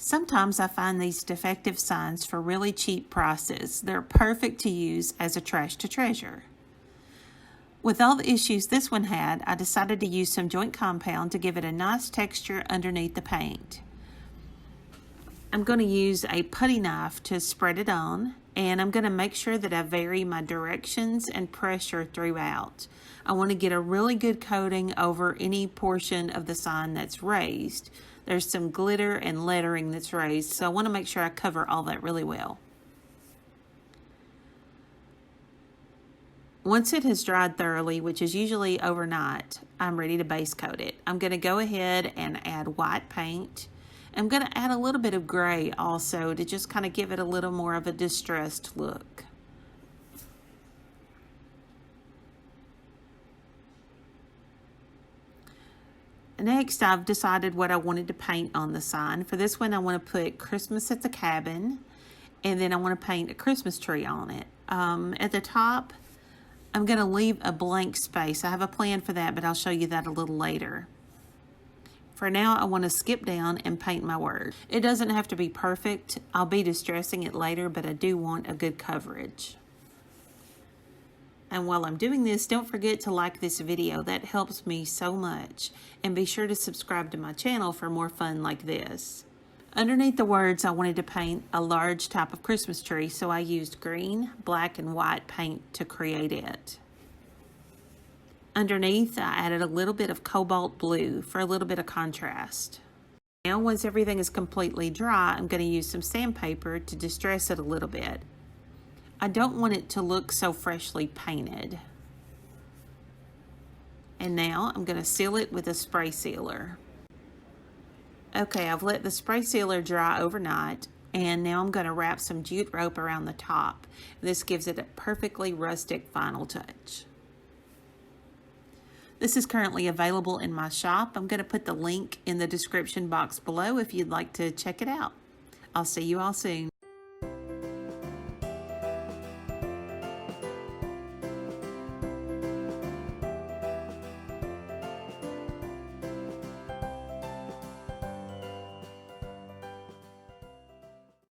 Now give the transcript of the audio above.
Sometimes I find these defective signs for really cheap prices. They're perfect to use as a trash to treasure. With all the issues this one had, I decided to use some joint compound to give it a nice texture underneath the paint. I'm going to use a putty knife to spread it on, and I'm going to make sure that I vary my directions and pressure throughout. I want to get a really good coating over any portion of the sign that's raised. There's some glitter and lettering that's raised, so I want to make sure I cover all that really well. Once it has dried thoroughly, which is usually overnight, I'm ready to base coat it. I'm going to go ahead and add white paint. I'm going to add a little bit of gray also to just kind of give it a little more of a distressed look. Next, I've decided what I wanted to paint on the sign. For this one, I want to put Christmas at the cabin, and then I want to paint a Christmas tree on it. At the top, I'm going to leave a blank space. I have a plan for that, but I'll show you that a little later. For now, I want to skip down and paint my word. It doesn't have to be perfect. I'll be distressing it later, but I do want a good coverage. And while I'm doing this, don't forget to like this video. That helps me so much. And be sure to subscribe to my channel for more fun like this. Underneath the words, I wanted to paint a large type of Christmas tree, so I used green, black, and white paint to create it. Underneath, I added a little bit of cobalt blue for a little bit of contrast. Now, once everything is completely dry, I'm going to use some sandpaper to distress it a little bit. I don't want it to look so freshly painted. And now I'm going to seal it with a spray sealer. Okay, I've let the spray sealer dry overnight, and now I'm going to wrap some jute rope around the top. This gives it a perfectly rustic final touch. This is currently available in my shop. I'm going to put the link in the description box below if you'd like to check it out. I'll see you all soon.